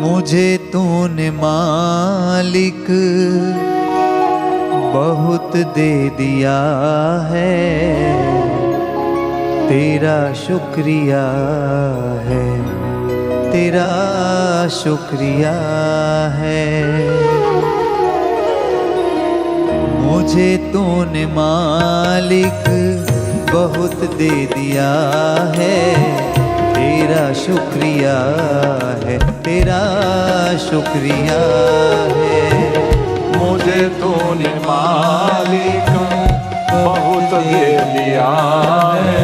मुझे तूने मालिक बहुत दे दिया है, तेरा शुक्रिया है, तेरा शुक्रिया है। मुझे तूने मालिक बहुत दे दिया है, तेरा शुक्रिया है, तेरा शुक्रिया है। मुझे तूने मालिक बहुत दे दिया है,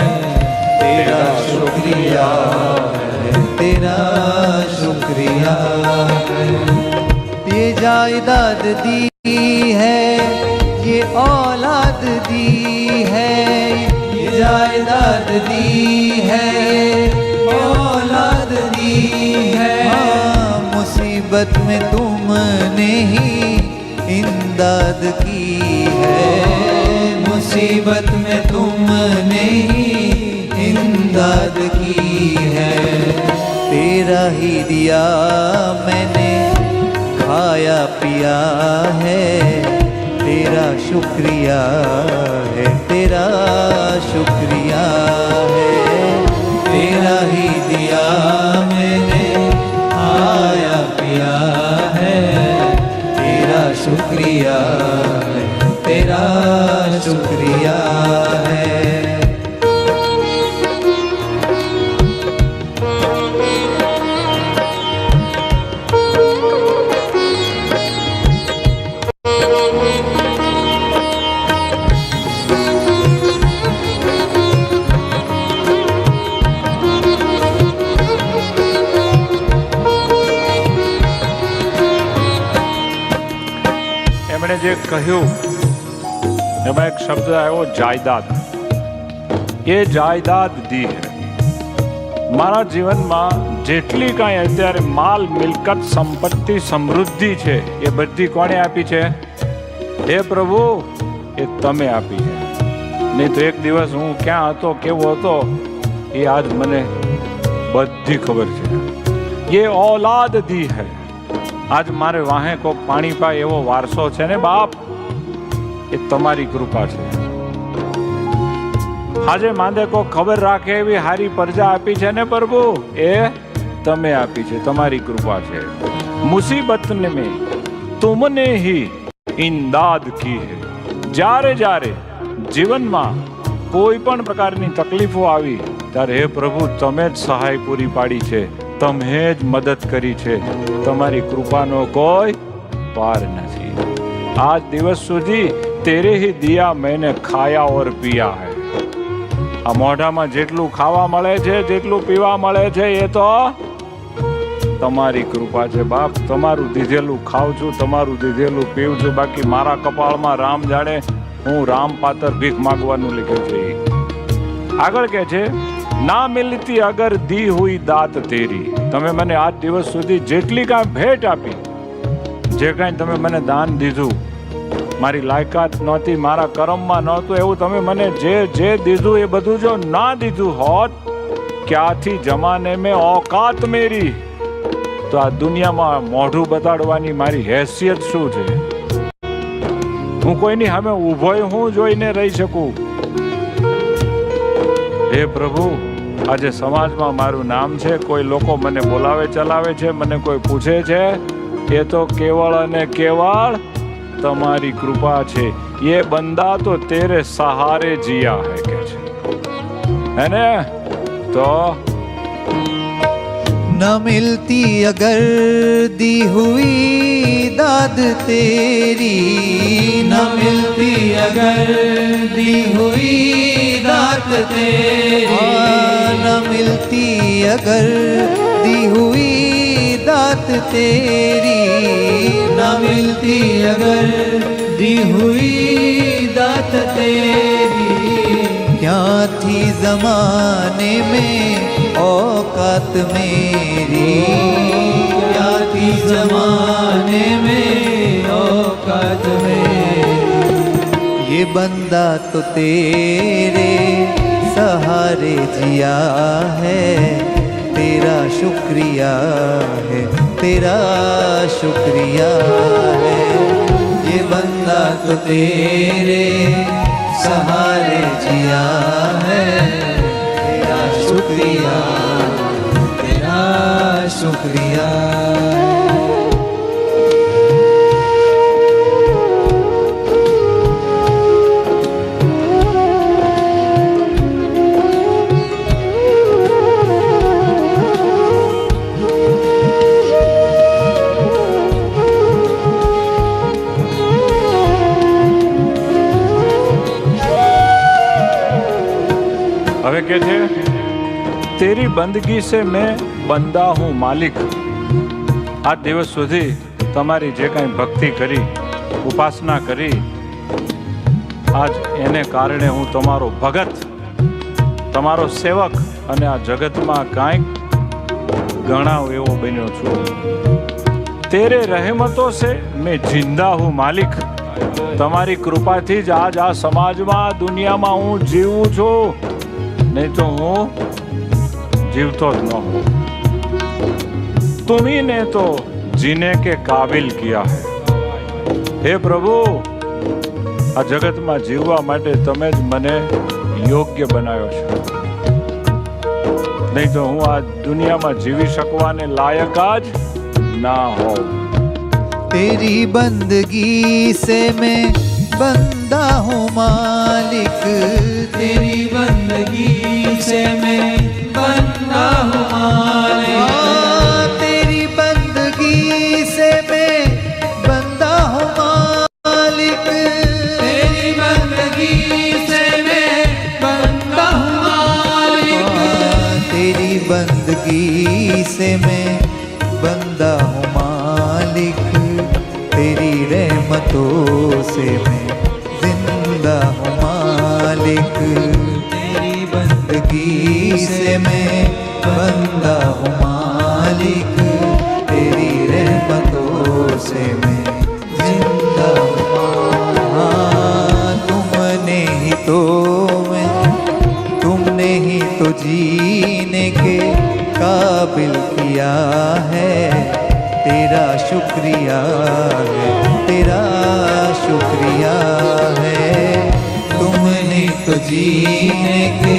तेरा शुक्रिया है, तेरा शुक्रिया है। ये जायदाद दी है, ये औलाद दी है, ये जायदाद दी है, औलाद दी है। हाँ, मुसीबत में तुमने ही इमदाद की है, मुसीबत में तुमने ही इमदाद की है। तेरा ही दिया मैंने खाया पिया है, तेरा शुक्रिया है, तेरा शुक्रिया है। तेरा ही दिया मैंने खाया पिया है, तेरा शुक्रिया है, तेरा शुक्रिया है। એમણે જે કહ્યું એમાં એક શબ્દ આવ્યો જાયદાદ. એ જાયદાદ દી હે. મારા જીવનમાં જેટલી કાંઈ અત્યારે માલ મિલકત સંપત્તિ સમૃદ્ધિ છે એ બધી કોણે આપી છે? હે પ્રભુ, એ તમે આપી છે. નહીં તો એક દિવસ હું ક્યાં હતો, કેવો હતો, એ આજ મને બધી ખબર છે. એ औलाद दी है. આજ મારે વાહે કોક પાણી પાય એવો વારસો છે ને બાપ, એ તમારી કૃપા છે. આજે માંદે કોક ખબર રાખે એવી હારી પ્રજા આપી છે ને પ્રભુ, એ તમે આપી છે, તમારી કૃપા છે. મુસીબત में तुमने ही इमदाद की है. જ્યારે જ્યારે જીવનમાં કોઈ પણ પ્રકારની તકલીફો આવી ત્યારે હે પ્રભુ, તમે જ સહાય પૂરી પાડી છે, તમે જ મદદ કરી છે. તમારી કૃપાનો કોઈ પાર નથી. આજ દિવસ સુધી તેરે ही दिया मैंने खाया और पिया है. આ મોઢામાં જેટલું ખાવા મળે છે, જેટલું પીવા મળે છે, એ તો તમારી કૃપા છે બાપ. તમારું દીધેલું ખાઉં છું, તમારું દીધેલું પીવું છું. બાકી મારા કપાળમાં રામ જાણે હું રામ પાતર ભીખ માગવાનું લખ્યું છે. આગળ કે છે, ના મિલતી અગર દી હુઈ દાત તેરી. તમે મને આજ દિવસ સુધી જેટલી કાંઈ ભેટ આપી, જે કાંઈ તમે મને દાન દીધું, મારી લાયકાત નહોતી, મારા કરમમાં નહોતું એવું તમે મને જે દીધું એ બધું જો ના દીધું હોત, ક્યાંથી જમાને મેં औकात मेरी, તો આ દુનિયામાં મોઢું બતાડવાની મારી હેસિયત શું છે? હું કોઈની સામે ઊભોય હું જોઈને રહી શકું? હે પ્રભુ, આજે સમાજમાં મારું નામ છે, કોઈ લોકો મને બોલાવે ચલાવે છે, મને કોઈ પૂછે છે, એ તો કેવળ અને કેવળ તમારી કૃપા છે. ये बंदा तो तेरे सहारे जिया है કે છે, है ने? तो न मिलती अगर दी हुई दाद तेरी, न मिलती अगर दी हुई दाद तेरी, न मिलती अगर दी हुई दात तेरी, न मिलती अगर दी हुई दात तेरी। क्या थी जमाने में औकात मेरी, क्या थी जमाने में औकात मेरी। ये बंदा तो तेरे सहारे जिया है, तेरा शुक्रिया है, तेरा शुक्रिया है। ये बंदा तो तेरे सहारे जिया है। तेरा शुक्रिया, तेरा शुक्रिया। હવે કે છે તેરી બંદગી સે મેં બંદા હું માલિક। આ દિવસ સુધી તમારી જે કાંઈ ભક્તિ કરી, ઉપાસના કરી, આજ એને કારણે હું તમારો ભગત, તમારો સેવક અને આ જગતમાં કાંઈક ગણાવ એવો બન્યો છું। તેરે રહેમતો સે મેં જિંદા હું માલિક। તમારી કૃપાથી જ આજ આ સમાજમાં, દુનિયામાં હું જીવું છું, नहीं तो हूं जीवतो ज न हूं। तुम्ही ने तो जीने के काबिल किया है। हे प्रभु, आ जगत में जीववा माटे तमे ज मने योग्य बनायो छे, नहीं तो हूँ आ दुनिया में जीवी शकवाने लायक आज ना हो। तेरी बंदगी से मैं बंदा हूँ मालिक। तेरी बंदगी से मैं बंदा हूँ मालिक। तेरी बंदगी से मैं बंदा हूँ मालिक। तेरी बंदगी से मैं बंदा हूँ मालिक। तेरी बंदगी से मैं बंदा हूँ मालिक। तेरी रहमतों से मैं जिंदा हूँ मालिक। तेरी बंदगी से मैं बंदा हूँ मालिक। तेरी रहमतों से मैं जिंदा हूँ। तुमने ही तो तुमने ही तो जीने के काबिल किया है। तेरा शुक्रिया है, तेरा शुक्रिया है। तुमने तो जीने के